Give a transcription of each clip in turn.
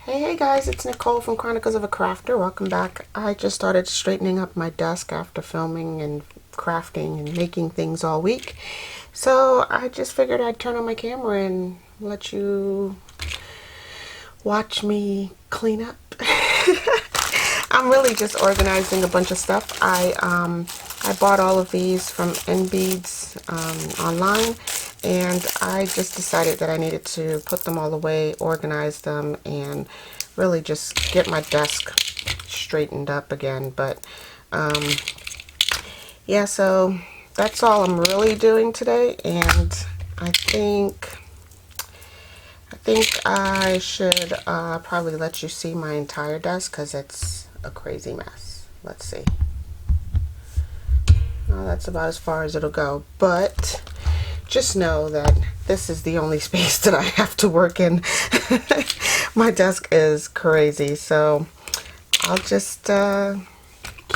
Hey guys, it's Nicole from Chronicles of a Crafter. Welcome back. I just started straightening up my desk after filming and crafting and making things all week. So I just figured I'd turn on my camera and let you watch me clean up. I'm really just organizing a bunch of stuff. I bought all of these from NBeads online, and I just decided that I needed to put them all away, organize them, and really just get my desk straightened up again. But yeah, so that's all I'm really doing today, and I think I should probably let you see my entire desk because it's a crazy mess. Let's see. Well, that's about as far as it'll go, but just know that this is the only space that I have to work in. My desk is crazy, so I'll just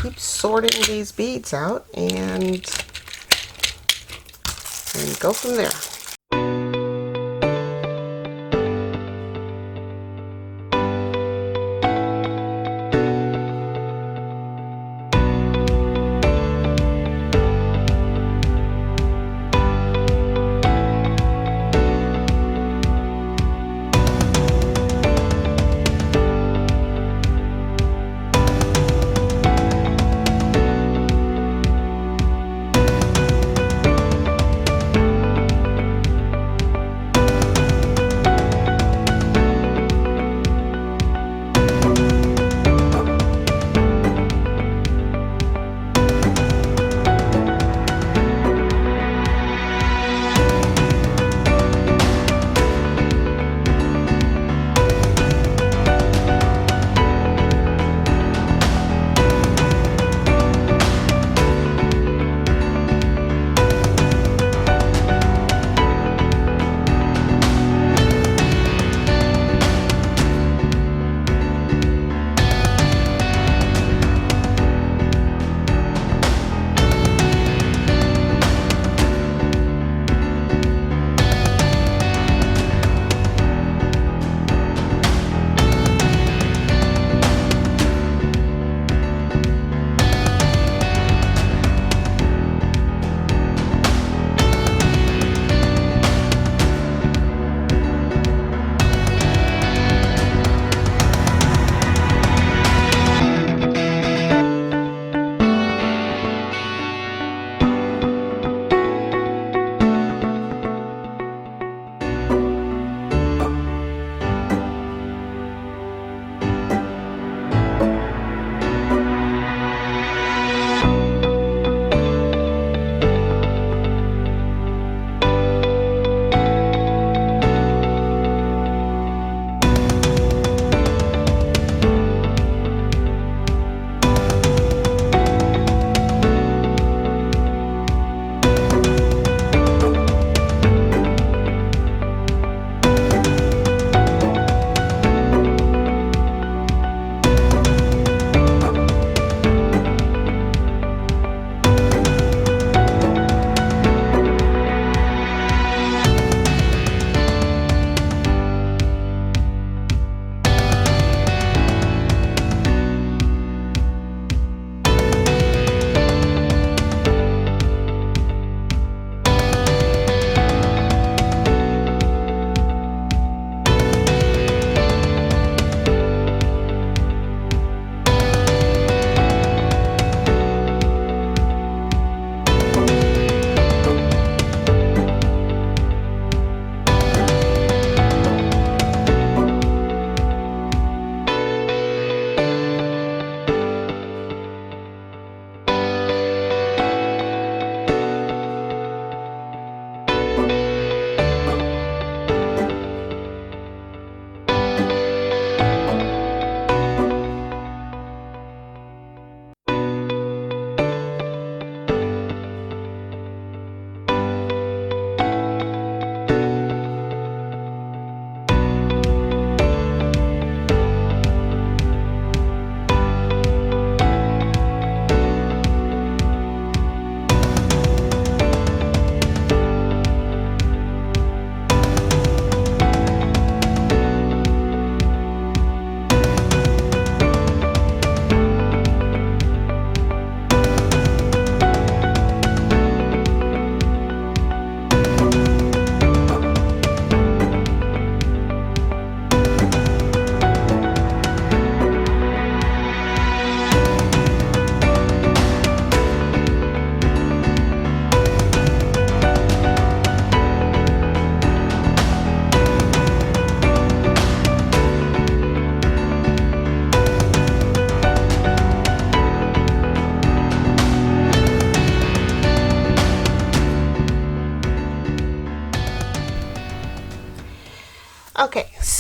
keep sorting these beads out and go from there.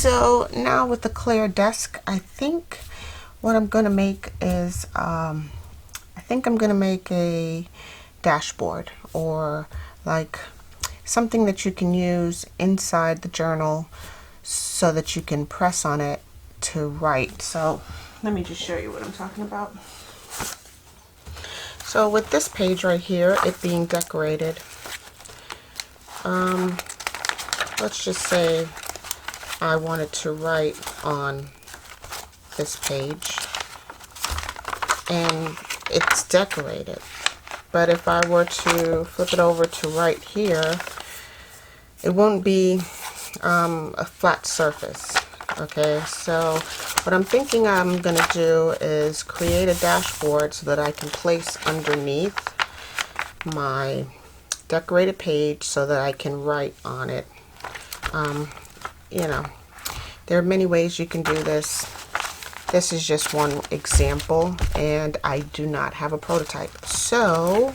So now with the clear desk, I think what I'm gonna make is I think I'm gonna make a dashboard, or like something that you can use inside the journal so that you can press on it to write. So let me just show you what I'm talking about. So with this page right here, it being decorated, let's just say I wanted to write on this page and it's decorated. But if I were to flip it over to right here, it won't be a flat surface. Okay, so what I'm thinking I'm going to do is create a dashboard so that I can place underneath my decorated page so that I can write on it. You know, there are many ways you can do this. This is just one example, and I do not have a prototype. So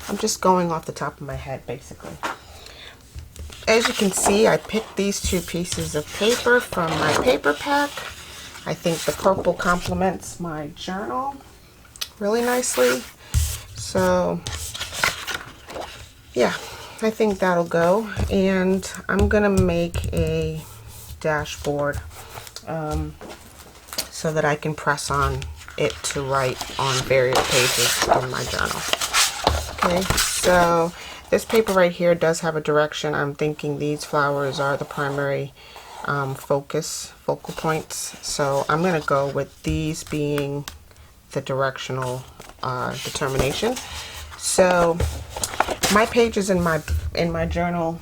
I'm just going off the top of my head, basically. As you can see, I picked these two pieces of paper from my paper pack. I think the purple complements my journal really nicely. So yeah, I think that'll go. And I'm gonna make a dashboard so that I can press on it to write on various pages in my journal. Okay, so this paper right here does have a direction. I'm thinking these flowers are the primary focal points. So I'm going to go with these being the directional determination. So my pages in my journal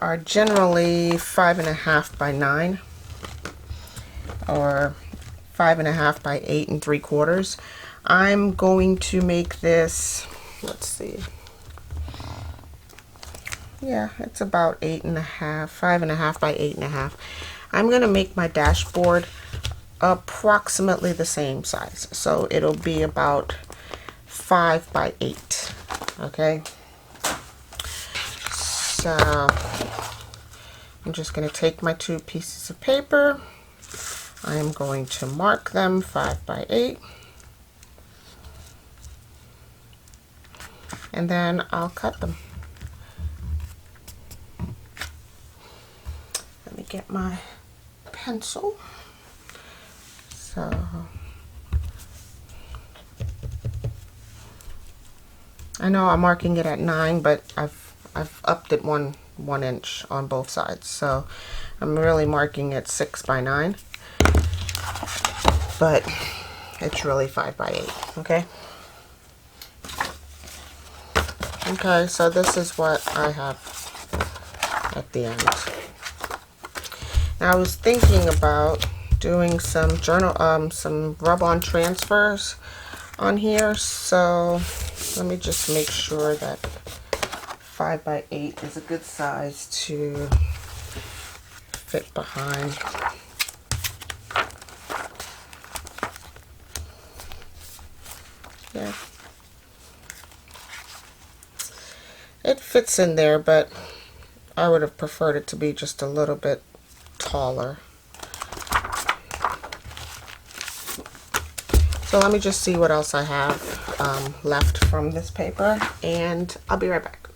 are generally 5.5 by 9 or 5.5 by 8 3/4. I'm going to make this, let's see. Yeah, it's about 8.5, 5.5 by 8.5. I'm going to make my dashboard approximately the same size. So it'll be about 5 by 8. Okay. So I'm just going to take my two pieces of paper. I am going to mark them 5 by 8. And then I'll cut them. Let me get my pencil. So I know I'm marking it at 9, but I've upped it one inch on both sides. So I'm really marking it 6 by 9, but it's really 5 by 8. Okay. Okay, so this is what I have at the end. Now I was thinking about doing some some rub-on transfers on here. So let me just make sure that 5 by 8 is a good size to fit behind. Yeah. It fits in there, but I would have preferred it to be just a little bit taller. So let me just see what else I have left from this paper, and I'll be right back.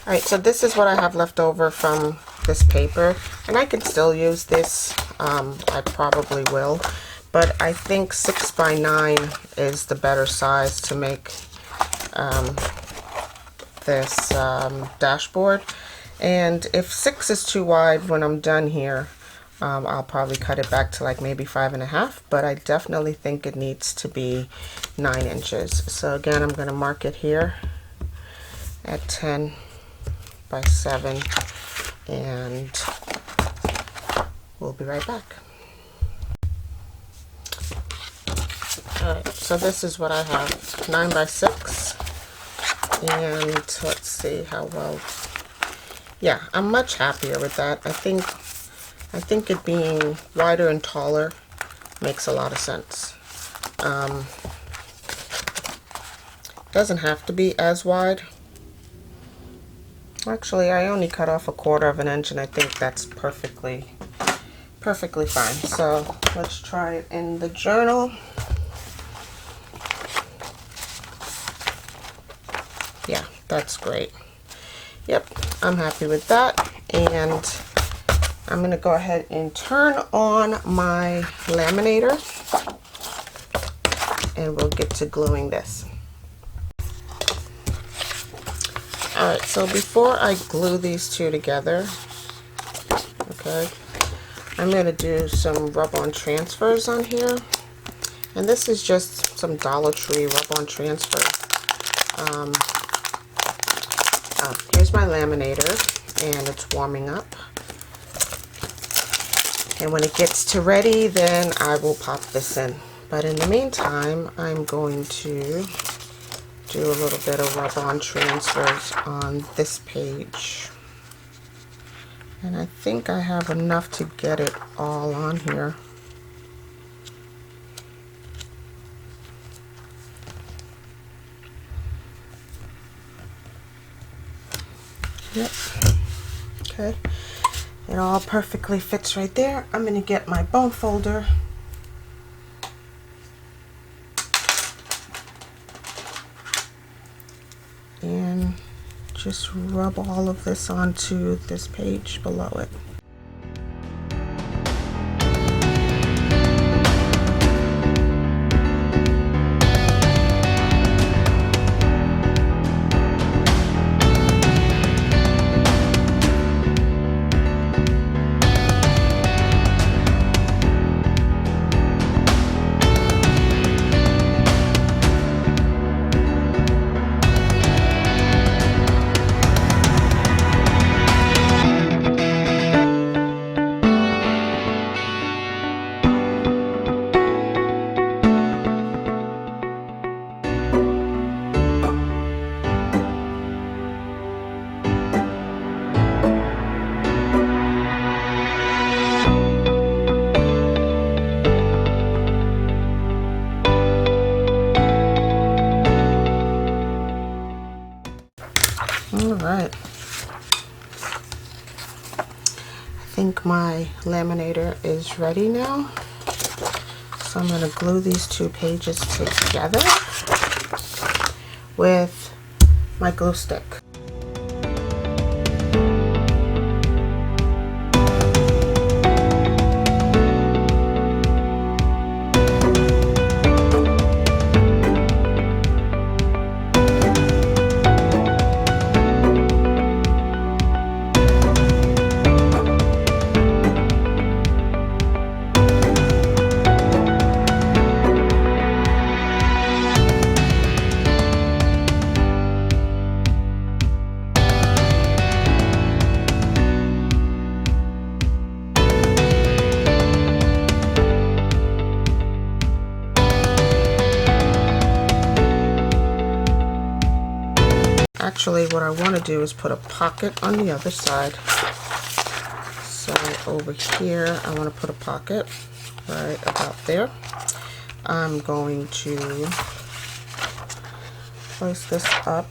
Alright, so this is what I have left over from this paper, and I can still use this. I probably will, but I think 6 by 9 is the better size to make this dashboard. And if 6 is too wide when I'm done here, I'll probably cut it back to like maybe 5.5, but I definitely think it needs to be 9 inches. So again, I'm going to mark it here at 10 by 7, and we'll be right back. Alright, so this is what I have, 9 by 6. And let's see how well. Yeah, I'm much happier with that. I think it being wider and taller makes a lot of sense. Doesn't have to be as wide. Actually, I only cut off 1/4 of an inch, and I think that's perfectly perfectly fine. So let's try it in the journal. Yeah, that's great. Yep, I'm happy with that. And I'm going to go ahead and turn on my laminator, and we'll get to gluing this. Alright, so before I glue these two together, okay, I'm going to do some rub-on transfers on here. And this is just some Dollar Tree rub-on transfer. Here's my laminator, and it's warming up. And when it gets to ready, then I will pop this in. But in the meantime, I'm going to do a little bit of rub-on transfers on this page. And I think I have enough to get it all on here. Yep. Okay. It all perfectly fits right there. I'm going to get my bone folder and just rub all of this onto this page below it. Alright, I think my laminator is ready now. So I'm going to glue these two pages together with my glue stick. Actually, what I want to do is put a pocket on the other side. So over here, I want to put a pocket right about there. I'm going to place this up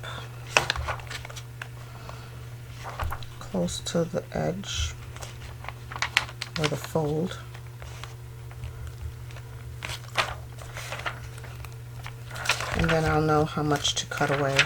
close to the edge or the fold. And then I'll know how much to cut away.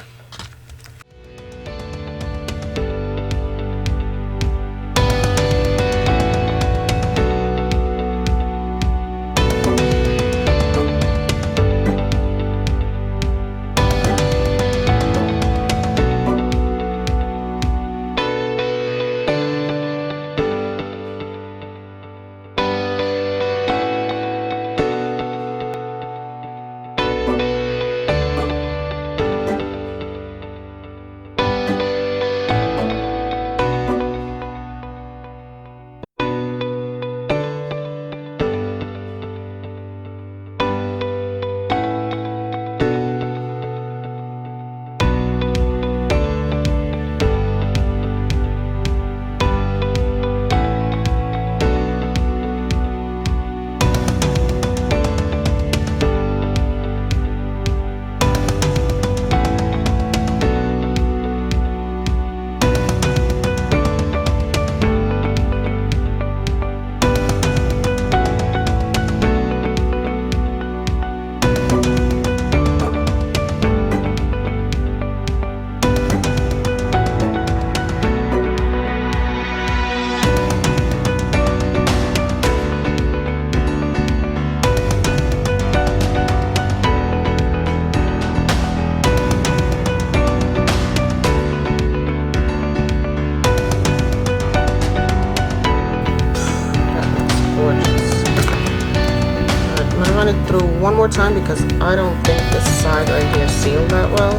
run it through one more time because I don't think this side right here sealed that well.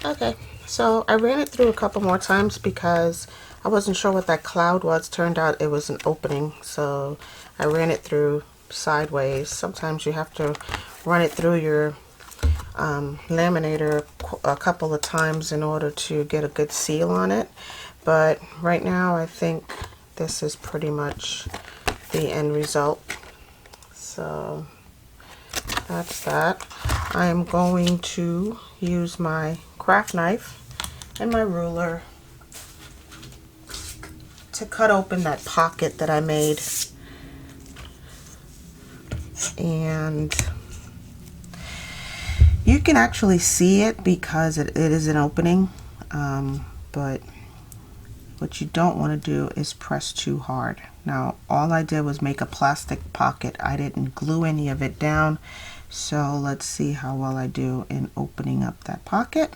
Okay, so I ran it through a couple more times because I wasn't sure what that cloud was. Turned out it was an opening, so I ran it through sideways. Sometimes you have to run it through your laminator a couple of times in order to get a good seal on it. But right now I think this is pretty much the end result. So that's that. I am going to use my craft knife and my ruler to cut open that pocket that I made. And you can actually see it because it is an opening, but what you don't want to do is press too hard. Now, all I did was make a plastic pocket. I didn't glue any of it down. So let's see how well I do in opening up that pocket.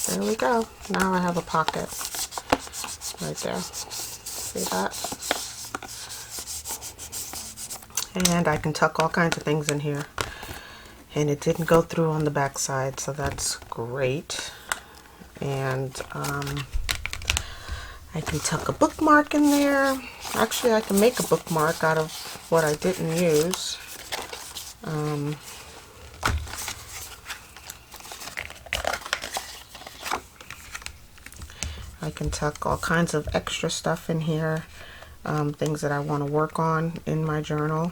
There we go. Now I have a pocket right there. See that? And I can tuck all kinds of things in here. And it didn't go through on the back side, so that's great. And I can tuck a bookmark in there. Actually, I can make a bookmark out of what I didn't use. I can tuck all kinds of extra stuff in here, things that I want to work on in my journal.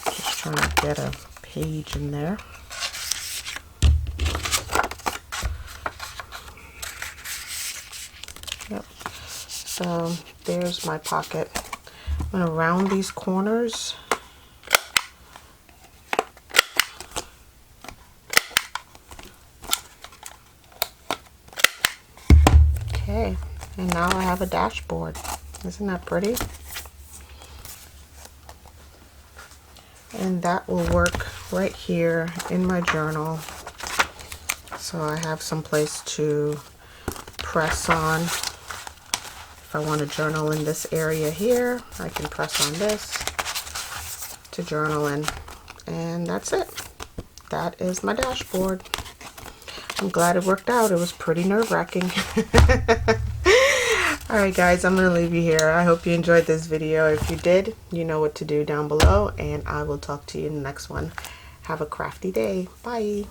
Just trying to get a page in there. Yep. So there's my pocket. I'm going to round these corners. Okay, and now I have a dashboard. Isn't that pretty? And that will work right here in my journal. So I have some place to press on. If I want to journal in this area here, I can press on this to journal in. And that's it. That is my dashboard. I'm glad it worked out. It was pretty nerve-wracking. Alright guys, I'm going to leave you here. I hope you enjoyed this video. If you did, you know what to do down below, and I will talk to you in the next one. Have a crafty day. Bye.